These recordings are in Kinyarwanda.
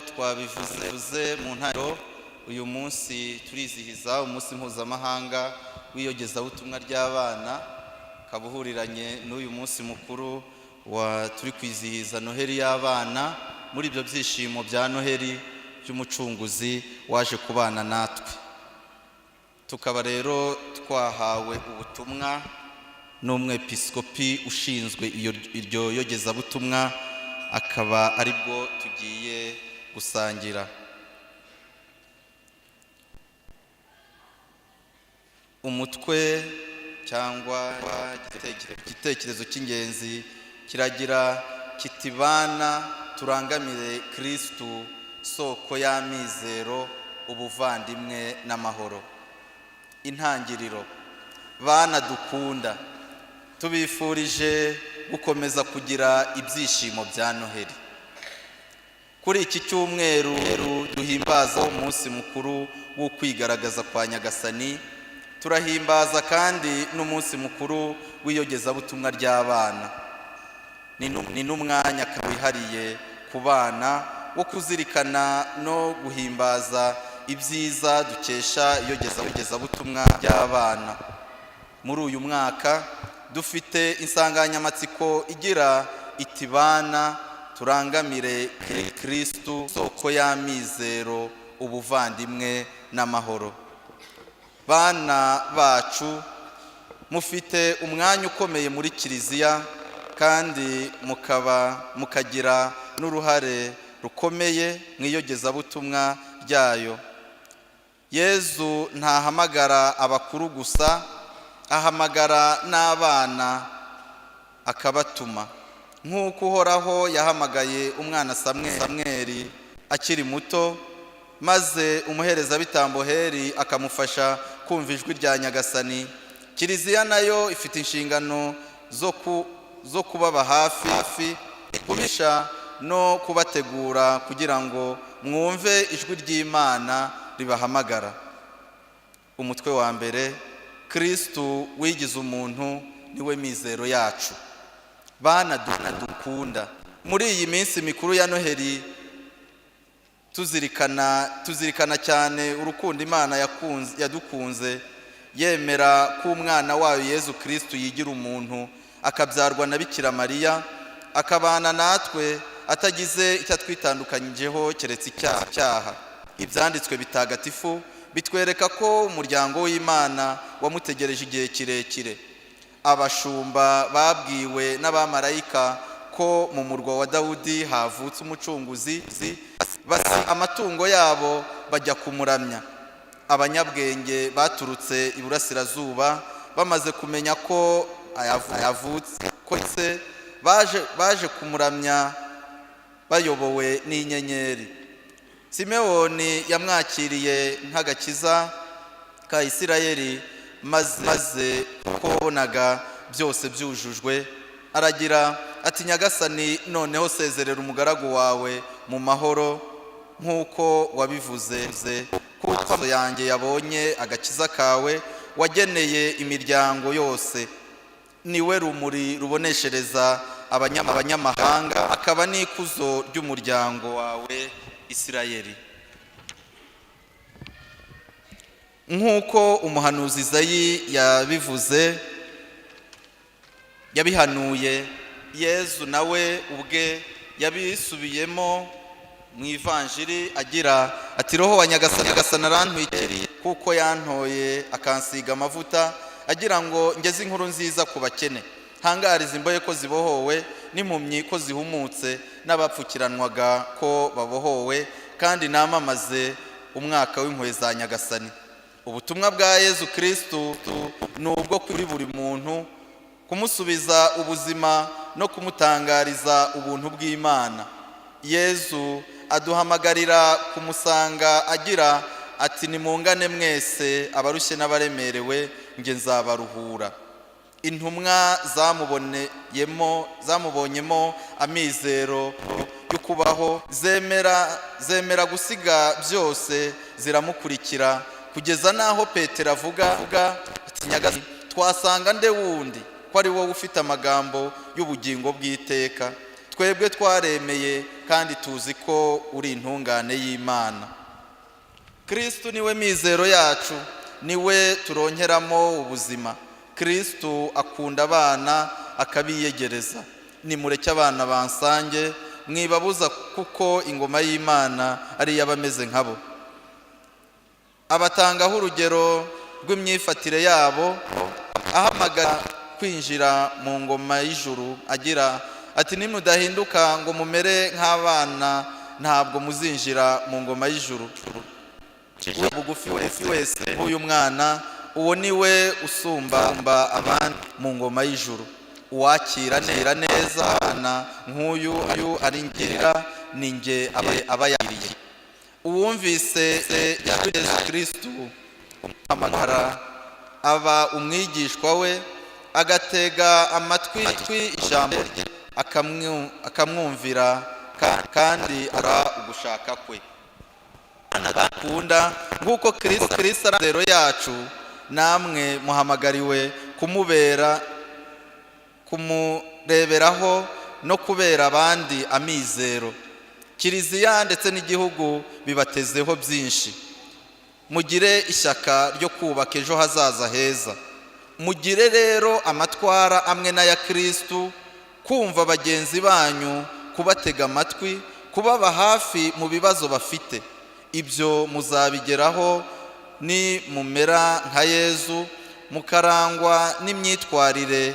twabivuze mu ntangiriro, uyu munsi turizihiza umunsi mpuzamahanga w'iyogezabutumwa ry'abana, ukaba uhuriranye n'uyu munsi mukuru turi kwizihiza Noheli y'abana, muri ibyo byishimo bya Noheli by'umucunguzi waje kubana natwe. Tukaba rero twahawe ubutumwa n'umwepiskopi ushinzwe iryo yogezabutumwa, akaba aribwo tugiye gusangira. Umutwe cyangwa igitekerezo cy'ingenzi kiragira kiti: bana turangamire Kristu, soko y'amizero, ubuvandimwe n'amahoro. Intangiriro: bana dukunda, tubifurije gukomeza kugira ibyishimo bya Noheli. Kuri iki cyumweru duhimbaza umunsi mukuru wo kwigaragaza kwa Nyagasani, turahimbaza kandi n'umunsi mukuru w'iyogezabutumwa ry'abana. Ni n'umwanya wihariye ku bana wo kuzirikana no guhimbaza ibyiza dukesha iyogezabutumwa ry'abana. Muri uyu mwaka dufite insanganyamatsiko igira iti: bana turangamire Kristu, soko y'amizero, ubuvandimwe n'amahoro. Bana bacu, mufite umwanya ukomeye muri Kiliziya kandi mukagira n'uruhare rukomeye mu iyogezabutumwa ryayo. Yezu ntahamagara abakuru gusa, ahamagara n'abana akabatuma. Nk'uko Uhoraho yahamagaye umwana Samweli akiri muto, maze umuherezabitambo Heli akamufasha kumva ijwi rya Nyagasani, Kiliziya nayo ifite inshingano zo kubaba hafi, kubisha no kubategura kugira ngo mwumve ijwi ry'Imana ribahamagara. Umutwe wa mbere: Kristu wigize umuntu niwe mizero yacu. Bana dukunda, muri iyi minsi mikuru ya Noheli tuzirikana cyane urukundo Imana yadukunze, yemera ko umwana wayo Yezu Kristu yigira umuntu, akabyarwa na Bikira Mariya, akabana natwe atagize icyo atwitandukanyijeho keretse icyaha. Ibyanditswe bitagatifu bitwereka ko umuryango w'Imana wamutegereje igihe kirekire. Abashumba babwiwe n'abamarayika ko mu murwa wa Dawudi havutse umucunguzi, basa amatungo yabo bajya kumuramya. Abanyabwenge baturutse iburasirazuba bamaze kumenya ko yavutse, baje kumuramya bayobowe n'inyenyeri. Simewoni yamwakiriye nk'agakiza ka Isirayeli, maze uko wabonaga byose byujujwe, aragira ati: Nyagasani, noneho sezerera umugaragu wawe mu mahoro nk'uko wabivuze, kuko amaso yanjye yabonye agakiza kawe wageneye imiryango yose. Niwe rumuri ruboneshereza abanyamahanga, akaba n'ikuzo ry'umuryango wawe Isirayeli. Nk'uko umuhanuzi Izayi yabihanuye, Yezu nawe ubwe yabisubiyemo mu ivanjiri agira ati: Roho wa Nyagasani arantwikiriye, kuko yantoye akansiga amavuta, agira ngo ngeze inkuru nziza ku bakene, ntangariza imbohe ko zibohowe, n'impumyi ko zihumutse, n'abapfukiranwaga ko babohowe, kandi namamaze umwaka w'impuhwe za Nyagasani. Ubutumwa bwa Yezu Kristu ni ubwo kuri buri muntu, kumusubiza ubuzima no kumutangariza ubuntu bw'Imana. Yezu aduhamagarira kumusanga agira ati: nimungane mwese abarushye n'abaremerewe, nge nzabaruhura. Intumwa zamubonyemo amizero yo kubaho, zemera gusiga byose ziramukurikira, kugeza n'aho Petero avuga ati: Nyagasani, twasanga nde wundi ko ari wowe ufite amagambo y'ubugingo bw'iteka? Twebwe twaremeye kandi tuzi ko uri intungane y'Imana. Kristo niwe mizero yacu, niwe turonkeramo ubuzima. Kristo akunda abana akabiyegereza. Nimureke abana bansange, mwibabuza kuko ingoma y'Imana ari y'abameze nkabo. Abatangaho urugero rw'imyifatire yabo, ahamagara kwinjira mu ngoma y'ijuru agira ati nimudahinduka ngo mumere nk'abana ntabwo muzinjira mu ngoma y'ijuru. Bugufi wese uyu mwana, uwo niwe usumba abandi mu ngoma y'ijuru. Uwakira neza abana nk'uyu aringirira ni nge aba yagiriye. Uwumvise Yesu Kristo amagara aba umwigishwa we, agatega amatwi ijambo rye akamwumvira kandi ara ugushaka kwe. Akunda nk'uko Kristo ari amizero yacu, namwe muhamagariwe kumureberaho no kubera abandi amizero. Kiliziya ndetse n'igihugu bibatezeho byinshi. Mugire ishyaka ryo kubaka ejo hazaza heza. Mugire rero amatwara amwe n'aya Kristo, kumva bagenzi banyu, kubatega amatwi, kubaba hafi mu bibazo bafite. Ibyo muzabigeraho ni mumera nka Yezu, mukarangwa n'imyitwarire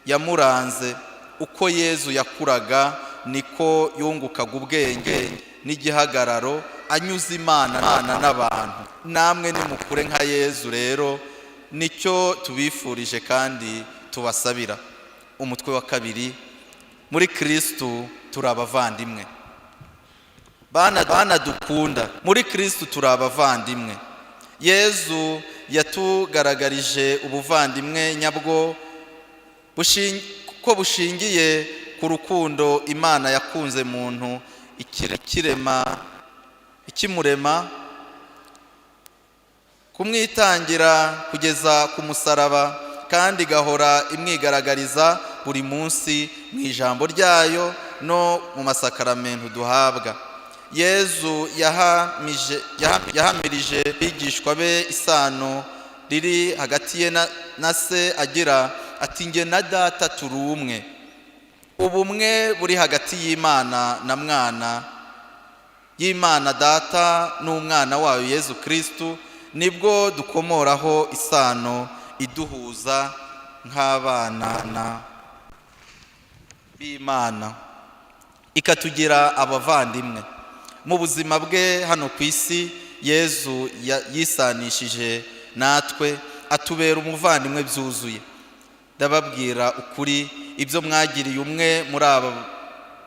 yamuranze. Uko Yezu yakuraga niko yungukaga ubwenge n'igihagararo, anyuze Imana n'abantu. Namwe nimukure nka Yezu rero, nicyo tubifurije kandi tubasabira. Umutwe wa 2, muri Kristo turi abavandimwe. Bana dukunda, muri Kristo turi abavandimwe. Yezu yatugaragarije ubuvandimwe nyabwo ko bushingiye ku rukundo Imana yakunze muntu ikimurema, kumwitangira kugeza ku musaraba, kandi gahora imwigaragariza buri munsi mu ijambo ryayo no mu masakaramentu duhabwa. Yezu yahamirije abigishwa be isano riri hagati ye na se, agira ati nge na Data turi umwe. Ubumwe buri hagati y'Imana na Mwana, y'Imana Data n'umwana wayo Yezu Kristo, nibwo dukomoraho isano iduhuza nk'abana b'Imana, ikatugira abavandimwe. Mu buzima bwe hano ku isi, Yezu yisanishije natwe, atubera umuvandimwe byuzuye. Ndababwira ukuri, ibyo mwagiriye umwe muri abo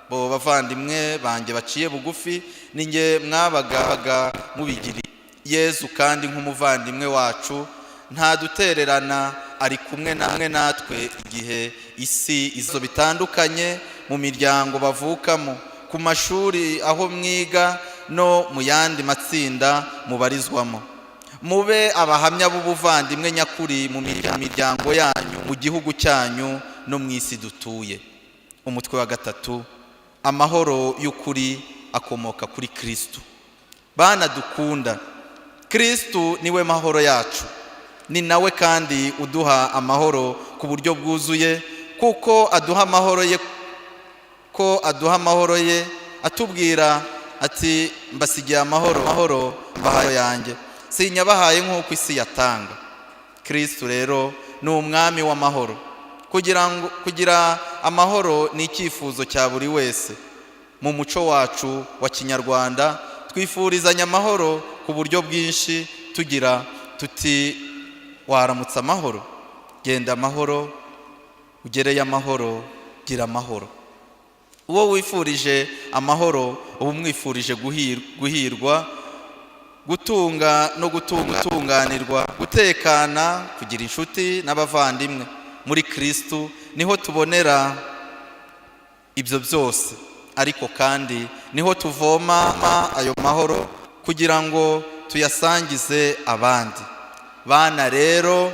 bavandimwe banjye baciye bugufi, ni nge mwabaga mubigiriye. Yezu kandi nk'umuvandimwe wacu ntadutererana, ari kumwe natwe igihe isi izo bitandukanye, mu miryango bavukamo, ku mashuri aho mwiga no mu yandi matsinda mubarizwamo. Mube abahamya b'ubuvandimwe nyakuri mu miryango yanyu, mu gihugu cyanyu no mu isi dutuye. Umutwe wa 3, amahoro y'ukuri akomoka kuri Kristo. Bana dukunda, Kristo niwe mahoro yacu, ni nawe kandi uduha amahoro ku buryo bwuzuye, kuko aduha amahoro ye, atubwira ati mbasigiye amahoro mbahaye yanjye, sinyabahaye nk'uko isi yatanga. Kristo rero ni umwami w'amahoro. Kugira amahoro ni icyifuzo cya buri wese. Mu muco wacu wa Kinyarwanda twifurizanya amahoro ku buryo bwinshi, tugira tuti waramutse amahoro, genda amahoro, ugereye amahoro, gira amahoro. Uwo wifurije amahoro uba umwifurije guhirwa, gutunga no gutunganirwa, gutekana, kugira inshuti n'abavandimwe. Muri Kristo niho tubonera ibyo byose, ariko kandi niho tuvoma ayo mahoro kugira ngo tuyasangize abandi. Bana rero,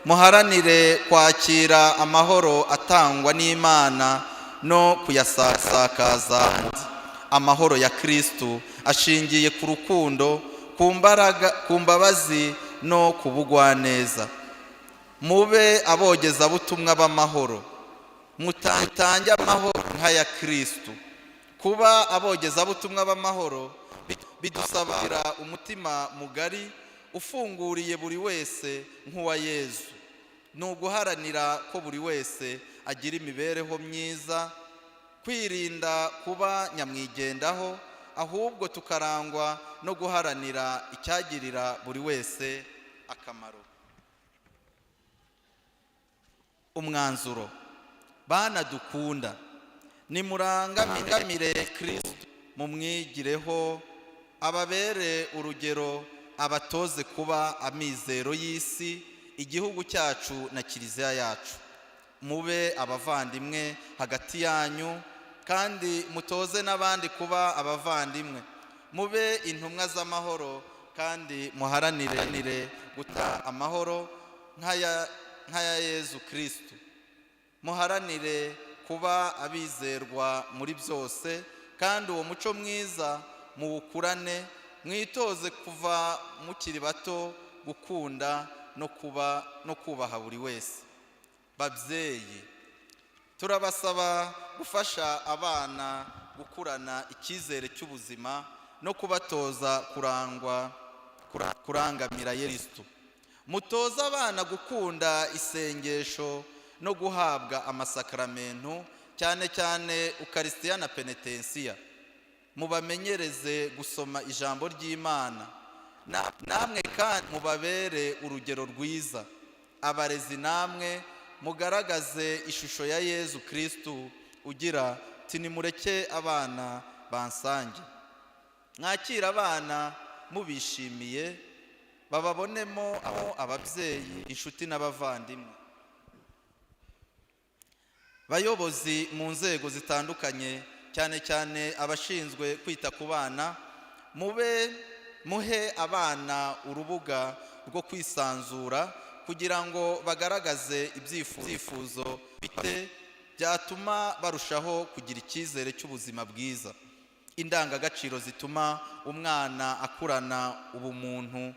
muharanire kwakira amahoro atangwa n'Imana no kuyasakaza. amahoro ya Kristo ashingiye ku rukundo, ku mbabazi no ku bugwaneza. Mube abogezabutumwa b'amahoro, mutange amahoro nk'aya Kristo. Kuba abogezabutumwa b'amahoro bidusabira umutima mugari ufunguriye buri wese nk'uwa Yezu. Ni uguharanira ko buri wese agira imibereho myiza, kwirinda kuba nyamwigendaho, ahubwo tukarangwa no guharanira icyagirira buri wese akamaro. Umwanzuro: bana dukunda, nimurangamire Kristo, mumwigireho, ababere urugero, abatoze kuba amizero y'isi, igihugu cyacu na kiliziya yacu. Mube abavandimwe hagati yanyu, kandi mutoze n'abandi kuba abavandimwe. Mube intumwa z'amahoro, kandi muharanire gutanga amahoro nk'aya Yezu Kristo. Muharanire kuba abizerwa muri byose, kandi uwo muco mwiza muwukurane. Mwitoze kuva mukiri bato gukunda no kubaha buri wese. Babyeyi, turabasaba gufasha abana gukurana icyizere cy'ubuzima no kubatoza kurangamira Kristo. Mutoze abana gukunda isengesho no guhabwa amasakaramentu, cyane cyane Ukaristiya na Penetensiya. Mubamenyereze gusoma ijambo ry'Imana. Namwe kandi mubabere urugero rwiza. Abarezi namwe mugaragaze ishusho ya Yezu Kristo ugira ati nimureke abana bansange. Mwakira abana mubishimiye, bababonemo ababyeyi, inshuti n'abavandimwe. Bayobozi mu nzego zitandukanye, cyane cyane abashinzwe kwita ku bana, muhe abana urubuga rwo kwisanzura kugira ngo bagaragaze ibyifuzo bite byatuma barushaho kugira icyizere cy'ubuzima bwiza. Indangagaciro zituma umwana akurana ubumuntu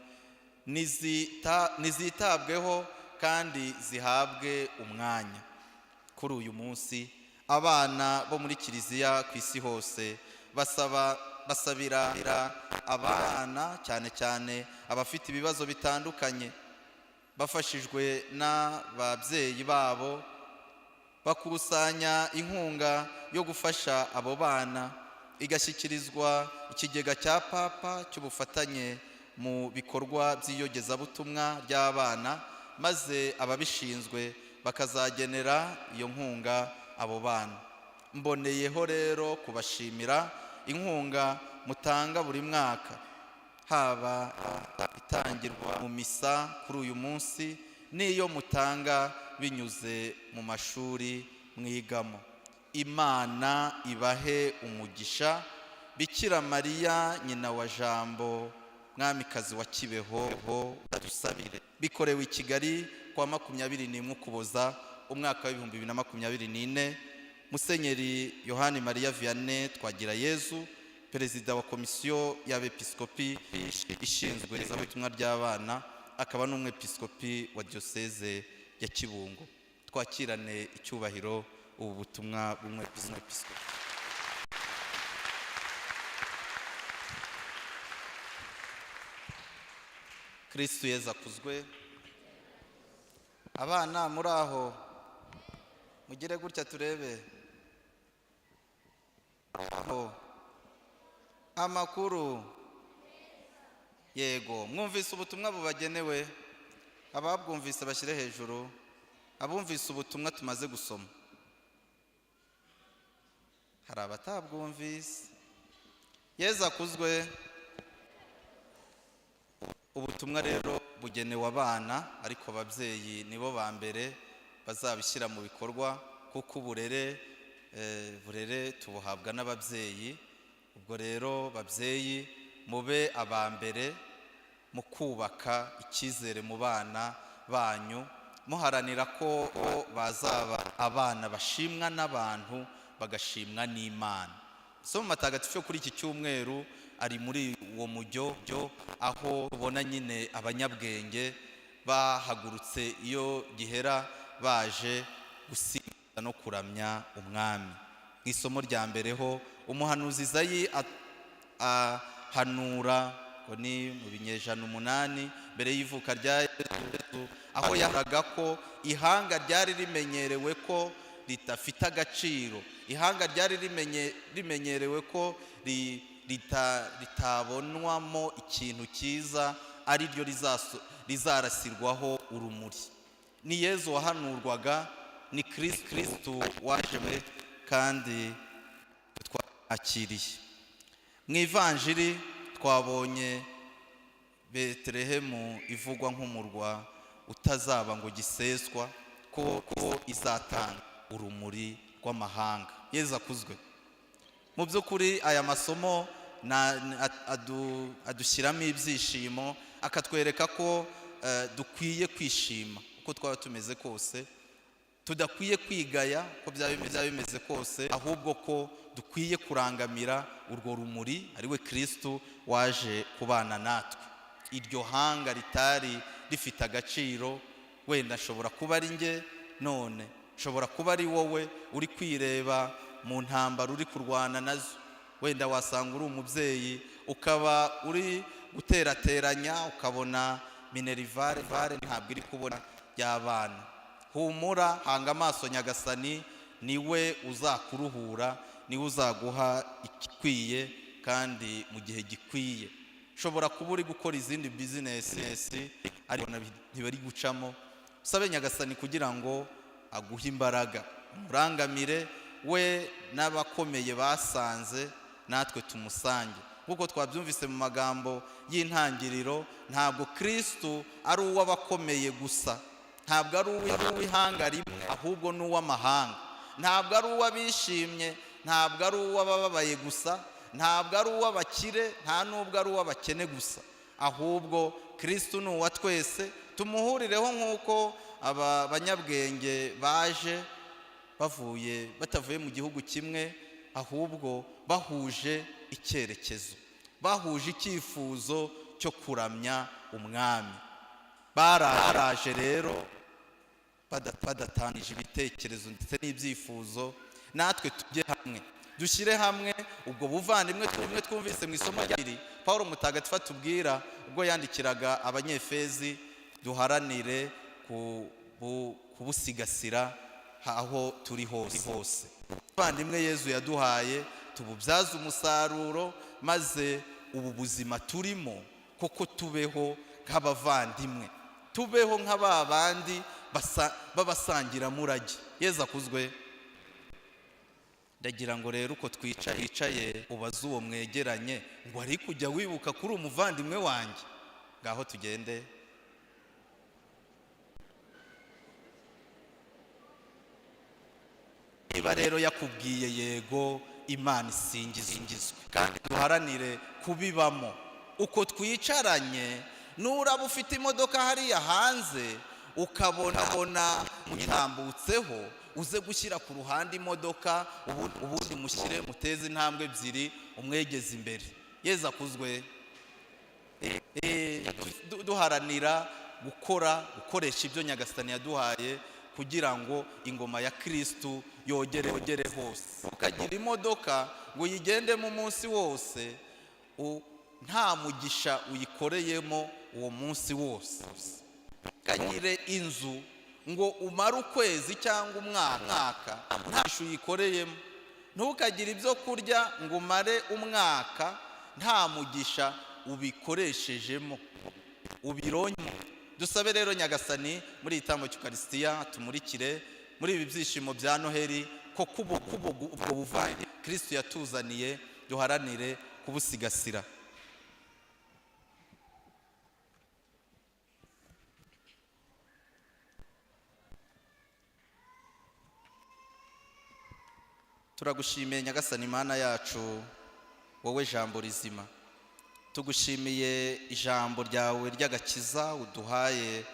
nizitabweho kandi zihabwe umwanya. Kuri uyu munsi, abana bo muri kiliziya ku isi hose basabira abana, cyane cyane abafite ibibazo bitandukanye, bafashijwe n'ababyeyi babo, bakusanya inkunga yo gufasha abo bana, igashyikirizwa ikigega cya Papa cy'ubufatanye mu bikorwa by'iyogezabutumwa ry'abana, maze ababishinzwe bakazagenera iyo nkunga abo bana. Mboneyeho rero kubashimira inkunga mutanga buri mwaka, haba itangirwa mu misa kuri uyu munsi n'iyo mutanga binyuze mu mashuri mwigamo. Imana ibahe umugisha. Bikira Mariya nyina wa Jambo, mwamikazi wa Kibeho, adusabire. Bikorewe i Kigali kwa 21 Ukuboza umwaka wa 2024. Musenyeri Yohani Mariya Vianney Twagirayezu, perezida wa komisiyo y'abepiskopi ishinzwe izabutumwa ry'abana, akaba n'umwepiskopi wa diocese ya Kibungo. Twakirane icyubahiro ubu butumwa bw'umwepiskopi. Kristo Yezu akuzwe. Abana muri aho mugire gutya turebe. Amakuru yego, mwumvise ubutumwa bubagenewe? Ababwumvise bashyire hejuru. Abumvise ubutumwa tumaze gusoma. Hari abatabwumvise. Yezu akuzwe. Ubutumwa rero bugenewe abana, ariko ababyeyi nibo ba mbere bazabishyira mu bikorwa, kuko uburere tubuhabwa n'ababyeyi. Ubwo rero babyeyi mube abambere mu kubaka icyizere mu bana banyu, muharanira ko bazaba abana bashimwa n'abantu, bagashimwa n'Imana. Somo matagatifu kuri iki cyumweru ari muri uwo mujyo aho ubona nyine abanyabwenge bahagurutse iyo gihera baje gusingiza no kuramya umwami. Nk'isomo rya mbere ho umuhanuzi Izayi ahanura ni mu binyejana 8 mbere y'ivuka rya Yesu, aho yavugaga ko ihanga ryari rimenyerewe ko ritafite agaciro, ihanga ryari rimenyerewe ko ritabonwamo ikintu cyiza, ari ryo rizarasirwaho urumuri. Ni Yesu wahanurwaga, ni Kristo waje kandi twakiriye. Mu ivanjiri twabonye Betelehemu ivugwa nk'umurwa utazaba ngo giseswa, ko izatanga urumuri rw'amahanga. Yesu akuzwe. Mu by'ukuri aya masomo adushyiramo ibyishimo, akatwereka ko dukwiye kwishima uko twaba tumeze kose, tudakwiye kwigaya ko byaba bimeze kose, ahubwo ko dukwiye kurangamira urwo rumuri ari we Kristo waje kubana natwe. Iryo hanga ritari rifite agaciro, wenda nshobora kuba ari nge none, nshobora kuba ari wowe uri kwireba mu ntambara uri kurwana nazo, wenda wasanga uri umubyeyi ukaba uri guterateranya ukabona minerivare ntabwo iri kubona y'abana. Humura, hanga amaso Nyagasani, niwe uzakuruhura, niwe uzaguha ikikwiye kandi mu gihe gikwiye. Ushobora kuba uri gukora izindi bizinesi ariko ntibari gucamo, usabe Nyagasani kugira ngo aguhe imbaraga, umurangamire we n'abakomeye basanze natwe tumusange. Kuko twabyumvise mu magambo y'intangiriro, ntabwo Kristo ari uw'abakomeye gusa, ntabwo ari uw'ihanga rimwe, ahubwo ni uw'amahanga. Ntabwo ari uw'abishimye, ntabwo ari uw'abababaye gusa, ntabwo ari uw'abakire, nta nubwo ari uw'abakene gusa, ahubwo Kristo ni uwa twese. Tumuhurireho nk'uko aba banyabwenge baje batavuye mu gihugu kimwe, ahubwo bahuje icyerekezo, bahuje icyifuzo cyo kuramya umwami. Baraje rero badatanije ibitekerezo ndetse n'ibyifuzo. Natwe tujye hamwe, dushyire hamwe ubwo buvandimwe twumvise mu isomo rya 2 Paulo mutagatifu atubwira ubwo yandikiraga Abanyefezi. Duharanire kubusigasira aho turi hose. Bavandimwe Yesu yaduhaye tububyaze umusaruro, maze ubu buzima turimo koko tubeho nk'abavandimwe, tubeho nk'ababandi babasangira murage. Yesu akuzwe. Ndagira ngo rero uko twicaye ubaze uwo mwegeranye ngo ari kujya wibuka kuri umuvandimwe wanjye. Ngaho tugende. Niba rero yakubwiye yego, Imana isingizwe, kandi duharanire kubibamo. Uko twicaranye, nuraba ufite imodoka hariya hanze ukabona mutambutseho, uze gushyira ku ruhande imodoka, ubundi mushyire muteze intambwe 2 umwegeze imbere. Yesu akuzwe. Duharanira gukoresha ibyo Nyagasani yaduhaye kugira ngo ingoma ya Kristo yogere hose. Ukagira imodoka ngo uyigendemo umunsi wose, nta mugisha uyikoreyemo uwo munsi wose. Ukagire inzu ngo umare ukwezi cyangwa umwaka nta mugisha uyikoreyemo. Ntukagire ibyo kurya ngo umare umwaka nta mugisha ubikoreshejemo, ubironye. Dusabe rero Nyagasani muri igitambo cy'Ukaristiya tumurikire muri ibi byishimo bya Noheli ko ubwo buvandimwe Kristo yatuzaniye duharanire kubusigasira. Turagushimiye Nyagasani Mana yacu, wowe jambo rizima. Tugushimiye ijambo ryawe ry'agakiza uduhaye